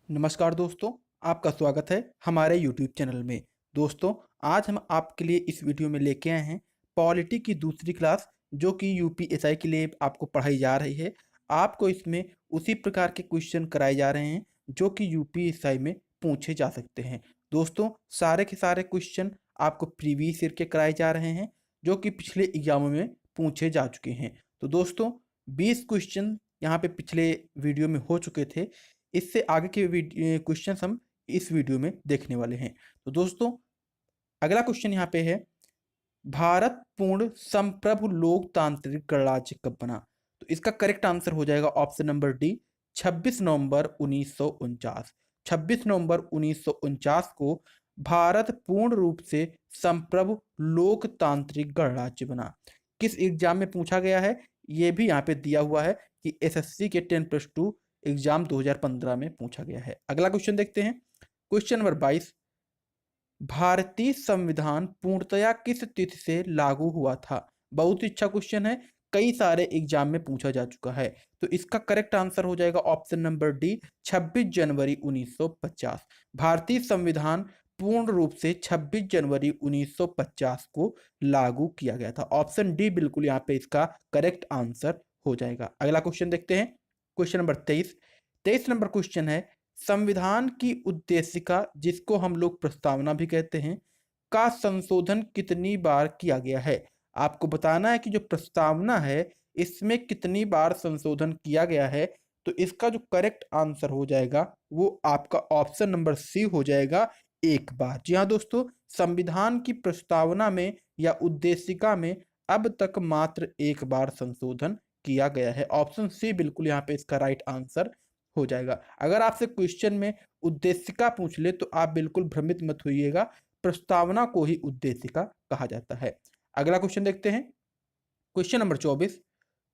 नमस्कार दोस्तों, आपका स्वागत है हमारे यूट्यूब चैनल में। दोस्तों, आज हम आपके लिए इस वीडियो में लेके आए हैं पॉलिटी की दूसरी क्लास, जो कि यूपीएसआई के लिए आपको पढ़ाई जा रही है। आपको इसमें उसी प्रकार के क्वेश्चन कराए जा रहे हैं जो कि यूपीएसआई में पूछे जा सकते हैं। दोस्तों, सारे के सारे क्वेश्चन आपको प्रीवियस ईयर के कराए जा रहे हैं, जो कि पिछले एग्जामों में पूछे जा चुके हैं। तो दोस्तों, 20 क्वेश्चन यहाँ पे पिछले वीडियो में हो चुके थे। इससे आगे के क्वेश्चंस हम इस वीडियो में देखने वाले हैं। तो दोस्तों, अगला क्वेश्चन यहाँ पे है, भारत पूर्ण संप्रभु लोकतांत्रिक गणराज्य कब बना? तो इसका करेक्ट आंसर हो जाएगा ऑप्शन नंबर डी, 26 नवंबर 1949। 26 नवंबर 1949 को भारत पूर्ण रूप से संप्रभु लोकतांत्रिक गणराज्य बना। किस एग्जाम में पूछा गया है ये भी यहाँ पे दिया हुआ है कि एसएससी के 10+2 एग्जाम 2015 में पूछा गया है। अगला क्वेश्चन देखते हैं, क्वेश्चन नंबर 22, भारतीय संविधान पूर्णतया किस तिथि से लागू हुआ था? बहुत ही अच्छा क्वेश्चन है, कई सारे एग्जाम में पूछा जा चुका है। तो इसका करेक्ट आंसर हो जाएगा ऑप्शन नंबर डी, 26 जनवरी 1950। भारतीय संविधान पूर्ण रूप से 26 जनवरी 1950 को लागू किया गया था। ऑप्शन डी बिल्कुल यहाँ पे इसका करेक्ट आंसर हो जाएगा। अगला क्वेश्चन देखते हैं, क्वेश्चन नंबर 23। 23 नंबर क्वेश्चन है, संविधान की उद्देशिका, जिसको हम लोग प्रस्तावना भी कहते हैं, का संशोधन कितनी बार किया गया है? आपको बताना है कि जो प्रस्तावना है इसमें कितनी बार संशोधन किया गया है। तो इसका जो करेक्ट आंसर हो जाएगा वो आपका ऑप्शन नंबर सी हो जाएगा, एक बार। जी हाँ दोस्तों, संविधान की प्रस्तावना में या उद्देशिका में अब तक मात्र एक बार संशोधन किया गया है। ऑप्शन सी बिल्कुल यहाँ पे इसका राइट आंसर हो जाएगा। अगर आपसे क्वेश्चन में उद्देशिका पूछ ले तो आप बिल्कुल भ्रमित मत होइएगा, प्रस्तावना को ही उद्देशिका कहा जाता है। अगला क्वेश्चन देखते हैं, क्वेश्चन नंबर 24।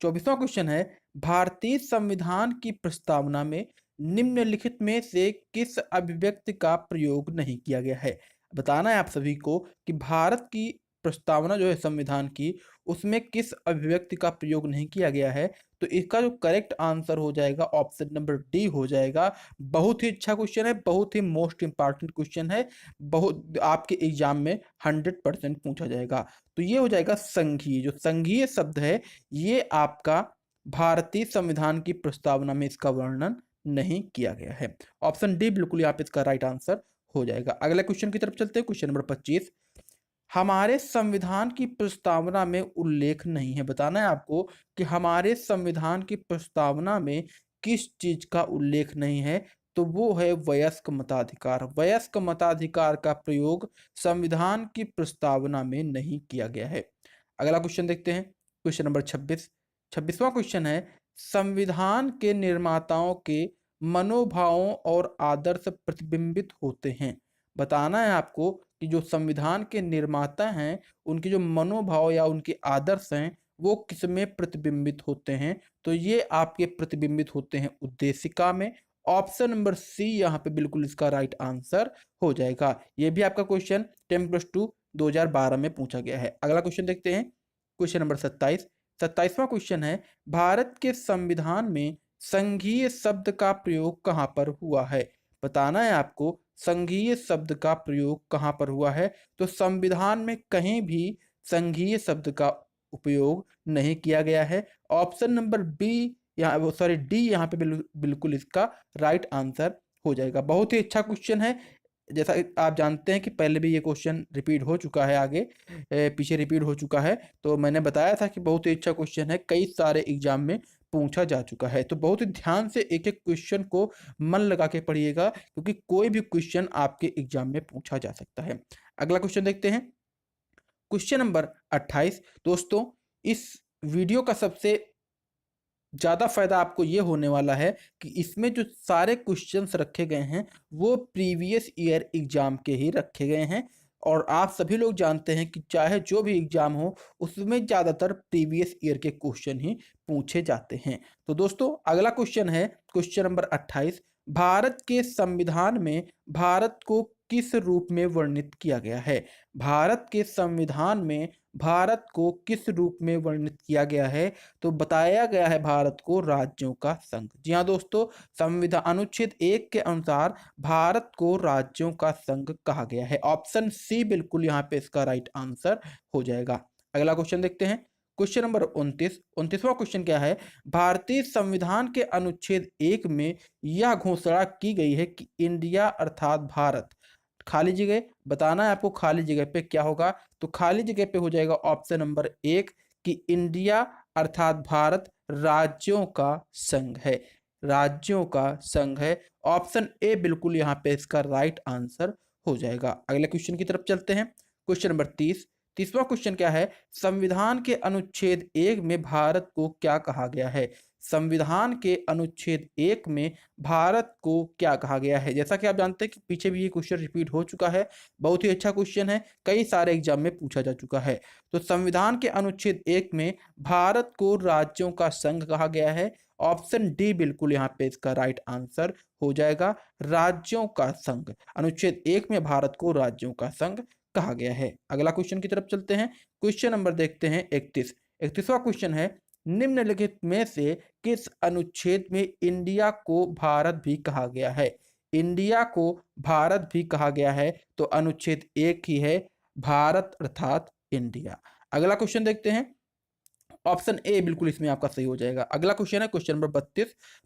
24वां क्वेश्चन है, भारतीय संविधान की प्रस्तावना में निम्नलिखित में से किस अभिव्यक्ति का प्रयोग नहीं किया गया है? बताना है आप सभी को कि भारत की प्रस्तावना जो है संविधान की, उसमें किस अभिव्यक्ति का प्रयोग नहीं किया गया है। तो इसका जो करेक्ट आंसर हो जाएगा ऑप्शन नंबर डी हो जाएगा। बहुत ही अच्छा क्वेश्चन है, बहुत ही मोस्ट इंपॉर्टेंट क्वेश्चन है, बहुत आपके एग्जाम में 100% पूछा जाएगा। तो ये हो जाएगा संघीय। जो संघीय शब्द है ये आपका भारतीय संविधान की प्रस्तावना में इसका वर्णन नहीं किया गया है। ऑप्शन डी बिल्कुल यहाँ पे इसका राइट आंसर हो जाएगा। अगले क्वेश्चन की तरफ चलते हैं, क्वेश्चन नंबर 25। हमारे संविधान की प्रस्तावना में उल्लेख नहीं है। बताना है आपको कि हमारे संविधान की प्रस्तावना में किस चीज का उल्लेख नहीं है। तो वो है वयस्क मताधिकार। वयस्क मताधिकार का प्रयोग संविधान की प्रस्तावना में नहीं किया गया है। अगला क्वेश्चन देखते हैं, क्वेश्चन नंबर 26। 26वां क्वेश्चन है, संविधान के निर्माताओं के मनोभावों और आदर्श प्रतिबिंबित होते हैं। बताना है आपको कि जो संविधान के निर्माता हैं उनके जो मनोभाव या उनके आदर्श हैं वो किसमें प्रतिबिंबित होते हैं। तो ये आपके प्रतिबिंबित होते हैं उद्देशिका में। ऑप्शन नंबर सी यहाँ पे बिल्कुल इसका राइट आंसर हो जाएगा। ये भी आपका क्वेश्चन 10+2 2012 में पूछा गया है। अगला क्वेश्चन देखते हैं, क्वेश्चन नंबर 27। 27वां क्वेश्चन है, भारत के संविधान में संघीय शब्द का प्रयोग कहाँ पर हुआ है? बताना है आपको संघीय शब्द का प्रयोग कहाँ पर हुआ है। तो संविधान में कहीं भी संघीय शब्द का उपयोग नहीं किया गया है। ऑप्शन नंबर बी यहाँ सॉरी डी यहाँ पे बिल्कुल इसका राइट आंसर हो जाएगा। बहुत ही अच्छा क्वेश्चन है। जैसा आप जानते हैं कि पहले भी ये क्वेश्चन रिपीट हो चुका है, आगे पीछे रिपीट हो चुका है। तो मैंने बताया था कि बहुत ही अच्छा क्वेश्चन है, कई सारे एग्जाम में पूछा जा चुका है। तो बहुत ही ध्यान से एक एक क्वेश्चन को मन लगा के पढ़िएगा, क्योंकि कोई भी क्वेश्चन आपके एग्जाम में पूछा जा सकता है। अगला क्वेश्चन देखते हैं, क्वेश्चन नंबर 28। दोस्तों, इस वीडियो का सबसे ज़्यादा फायदा आपको ये होने वाला है कि इसमें जो सारे क्वेश्चंस रखे गए हैं वो प्रीवियस ईयर एग्जाम के ही रखे गए हैं। और आप सभी लोग जानते हैं कि चाहे जो भी एग्जाम हो उसमें ज़्यादातर प्रीवियस ईयर के क्वेश्चन ही पूछे जाते हैं। तो दोस्तों, अगला क्वेश्चन है क्वेश्चन नंबर 28। भारत के संविधान में भारत को किस रूप में वर्णित किया गया है? भारत के संविधान में भारत को किस रूप में वर्णित किया गया है? तो बताया गया है भारत को राज्यों का संघ। जी हाँ दोस्तों, संविधान अनुच्छेद 1 के अनुसार भारत को राज्यों का संघ कहा गया है। ऑप्शन सी बिल्कुल यहाँ पे इसका राइट आंसर हो जाएगा। अगला क्वेश्चन देखते हैं। क्वेश्चन नंबर 29वां क्वेश्चन क्या है? भारतीय संविधान के अनुच्छेद 1 में यह घोषणा की गई है कि इंडिया अर्थात भारत, खाली जगह बताना है आपको, खाली जगह पे क्या होगा? तो खाली जगह पे हो जाएगा ऑप्शन नंबर 1 कि इंडिया अर्थात भारत राज्यों का संघ है, राज्यों का संघ है। ऑप्शन ए बिल्कुल यहाँ पे इसका राइट आंसर हो जाएगा। अगले क्वेश्चन की तरफ चलते हैं। क्वेश्चन नंबर 30वां क्वेश्चन क्या है? संविधान के अनुच्छेद 1 में भारत को क्या कहा गया है? संविधान के अनुच्छेद 1 में भारत को क्या कहा गया है? जैसा कि आप जानते हैं कि पीछे भी ये क्वेश्चन रिपीट हो चुका है, बहुत ही अच्छा क्वेश्चन है, कई सारे एग्जाम में पूछा जा चुका है। तो संविधान के अनुच्छेद 1 में भारत को राज्यों का संघ कहा गया है। ऑप्शन डी बिल्कुल यहाँ पे इसका राइट आंसर हो जाएगा, राज्यों का संघ। अनुच्छेद 1 में भारत को राज्यों का संघ कहा गया है। अगला क्वेश्चन की तरफ चलते हैं। क्वेश्चन नंबर देखते हैं 31वां क्वेश्चन है, निम्नलिखित में से किस अनुच्छेद में इंडिया को भारत भी कहा गया है? इंडिया को भारत भी कहा गया है, तो अनुच्छेद 1 ही है, भारत अर्थात इंडिया। अगला क्वेश्चन देखते हैं। ऑप्शन ए बिल्कुल इसमें आपका सही हो जाएगा। अगला क्वेश्चन है क्वेश्चन नंबर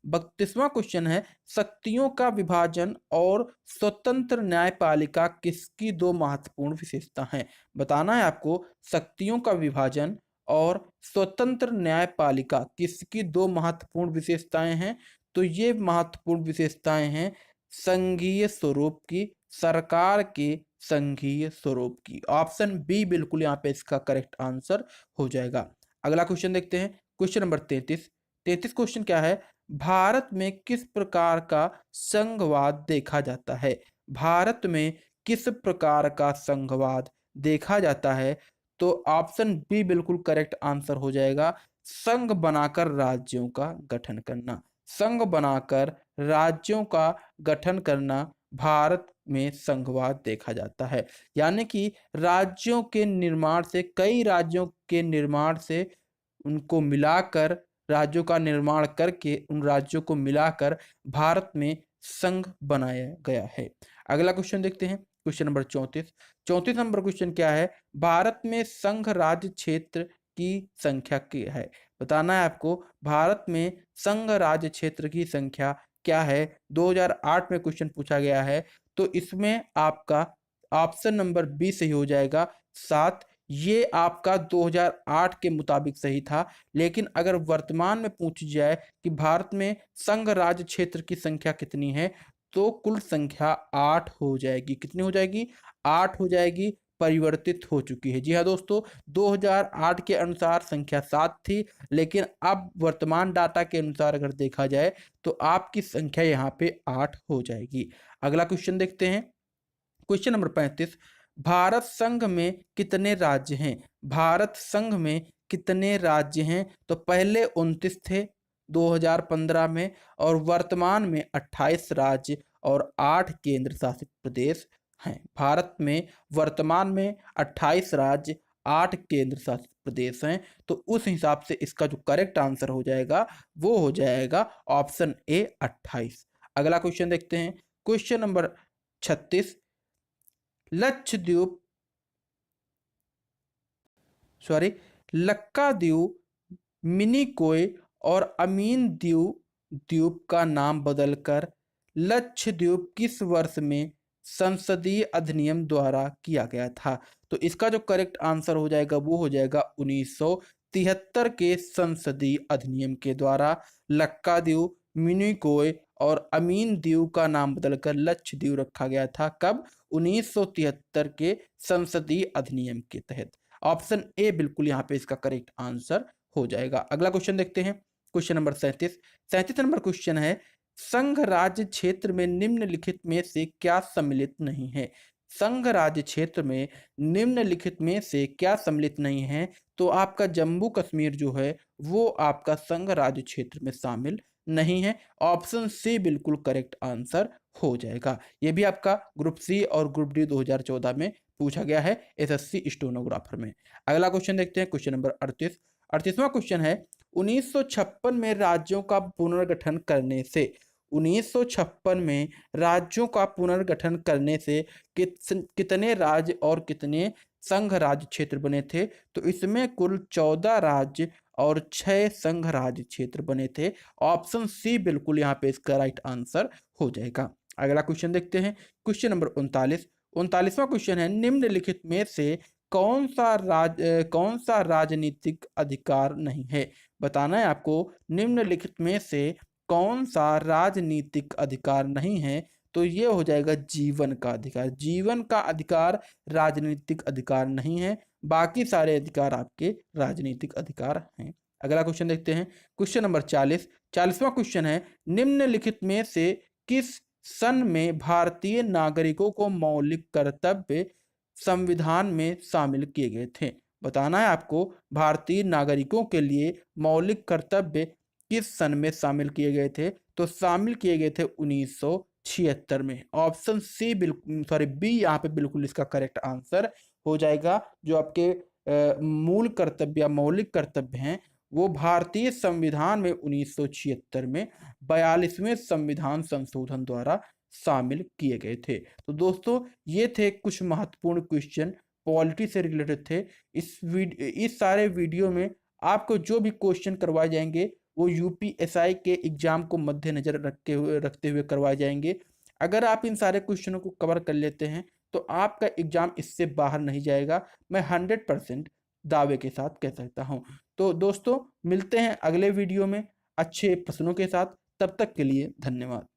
32वां क्वेश्चन है, शक्तियों का विभाजन और स्वतंत्र न्यायपालिका किसकी दो महत्वपूर्ण विशेषता हैं? बताना है आपको, शक्तियों का विभाजन और स्वतंत्र न्यायपालिका किसकी दो महत्वपूर्ण विशेषताएं हैं? तो ये महत्वपूर्ण विशेषताएं हैं संघीय स्वरूप की, सरकार के संघीय स्वरूप की। ऑप्शन बी बिल्कुल यहाँ पे इसका करेक्ट आंसर हो जाएगा। अगला क्वेश्चन देखते हैं। क्वेश्चन नंबर 33 क्वेश्चन क्या है? भारत में किस प्रकार का संघवाद देखा जाता है? भारत में किस प्रकार का संघवाद देखा जाता है? तो ऑप्शन बी बिल्कुल करेक्ट आंसर हो जाएगा, संघ बनाकर राज्यों का गठन करना। संघ बनाकर राज्यों का गठन करना भारत में संघवाद देखा जाता है। यानी कि राज्यों के निर्माण से, कई राज्यों के निर्माण से उनको मिलाकर, राज्यों का निर्माण करके उन राज्यों को मिलाकर भारत में संघ बनाया गया है। अगला क्वेश्चन देखते हैं। क्वेश्चन नंबर 34 नंबर क्वेश्चन क्या है? भारत में संघ राज्य क्षेत्र की संख्या क्या है? बताना है आपको, भारत में संघ राज्य क्षेत्र की संख्या क्या है? 2008 में क्वेश्चन पूछा गया है, तो इसमें आपका ऑप्शन नंबर बी सही हो जाएगा, 7। ये आपका 2008 के मुताबिक सही था, लेकिन अगर वर्तमान में पूछ जाए कि भारत में संघ राज्य क्षेत्र की संख्या कितनी है, तो कुल संख्या 8 हो जाएगी। कितनी हो जाएगी? 8 हो जाएगी, परिवर्तित हो चुकी है। जी हाँ दोस्तों, 2008 के अनुसार संख्या 7 थी, लेकिन अब वर्तमान डाटा के अनुसार अगर देखा जाए तो आपकी संख्या यहाँ पे 8 हो जाएगी। अगला क्वेश्चन देखते हैं। क्वेश्चन नंबर 35, भारत संघ में कितने राज्य हैं? भारत संघ में कितने राज्य हैं? तो पहले 29 थे 2015 में, और वर्तमान में 28 राज्य और 8 केंद्र शासित प्रदेश हैं। भारत में वर्तमान में 28 राज्य, 8 केंद्र शासित प्रदेश हैं। तो उस हिसाब से इसका जो करेक्ट आंसर हो जाएगा वो हो जाएगा ऑप्शन ए 28। अगला क्वेश्चन देखते हैं। क्वेश्चन नंबर 36, लक्षद्वीप लक्काद्वीप, मिनिकोय और अमीन द्वीप द्वीप का नाम बदलकर लक्षद्वीप किस वर्ष में संसदीय अधिनियम द्वारा किया गया था? तो इसका जो करेक्ट आंसर हो जाएगा वो हो जाएगा 1973 के संसदीय अधिनियम के द्वारा लक्काद्वीप, मिनिकोय और अमीन द्वीप का नाम बदलकर लक्षद्वीप रखा गया था। कब? 1973 के संसदीय अधिनियम के तहत। ऑप्शन ए बिल्कुल यहाँ पे इसका करेक्ट आंसर हो जाएगा। अगला क्वेश्चन देखते हैं। क्वेश्चन नंबर 37 नंबर क्वेश्चन है, संघ राज्य क्षेत्र में निम्नलिखित में से क्या सम्मिलित नहीं है? संघ राज्य क्षेत्र में निम्नलिखित में से क्या सम्मिलित नहीं है? तो आपका जम्मू कश्मीर जो है वो आपका संघ राज्य क्षेत्र में शामिल नहीं है। ऑप्शन सी बिल्कुल करेक्ट आंसर हो जाएगा। ये भी आपका ग्रुप सी और ग्रुप डी 2014 में पूछा गया है एसएससी स्टेनोग्राफर में। अगला क्वेश्चन देखते हैं, क्वेश्चन नंबर 38। 38वां क्वेश्चन है, 1956 में राज्यों का पुनर्गठन करने से 1956 में राज्यों का पुनर्गठन करने से कितने राज्य और कितने संघ राज्य क्षेत्र बने थे? तो इसमें कुल 14 राज्य और 6 संघ राज्य क्षेत्र बने थे। ऑप्शन सी बिल्कुल यहाँ पे इसका राइट आंसर हो जाएगा। अगला क्वेश्चन देखते हैं, क्वेश्चन नंबर 39। 39वां क्वेश्चन है, निम्नलिखित में से कौन सा राजनीतिक अधिकार नहीं है? बताना है आपको निम्नलिखित में से कौन सा राजनीतिक अधिकार नहीं है। तो ये हो जाएगा जीवन का अधिकार। जीवन का अधिकार राजनीतिक अधिकार नहीं है, बाकी सारे अधिकार आपके राजनीतिक अधिकार हैं। अगला क्वेश्चन देखते हैं, क्वेश्चन नंबर 40। 40वां क्वेश्चन है, निम्नलिखित में से किस सन में भारतीय नागरिकों को मौलिक कर्तव्य संविधान में शामिल किए गए थे? बताना है आपको भारतीय नागरिकों के लिए मौलिक कर्तव्य किस सन में शामिल किए गए थे? तो शामिल किए गए थे 1976 में। ऑप्शन सी बिल्कुल सॉरी बी यहाँ पे बिल्कुल इसका करेक्ट आंसर हो जाएगा। जो आपके मूल कर्तव्य या मौलिक कर्तव्य हैं वो भारतीय संविधान में 1976 में 42वें संविधान संशोधन द्वारा शामिल किए गए थे। तो दोस्तों ये थे कुछ महत्वपूर्ण क्वेश्चन पॉलिटी से रिलेटेड थे। इस सारे वीडियो में आपको जो भी क्वेश्चन करवाए जाएंगे वो यूपीएसआई के एग्जाम को मद्देनजर रखते हुए करवाए जाएंगे। अगर आप इन सारे क्वेश्चनों को कवर कर लेते हैं तो आपका एग्जाम इससे बाहर नहीं जाएगा, मैं 100% दावे के साथ कह सकता हूं। तो दोस्तों मिलते हैं अगले वीडियो में अच्छे प्रश्नों के साथ, तब तक के लिए धन्यवाद।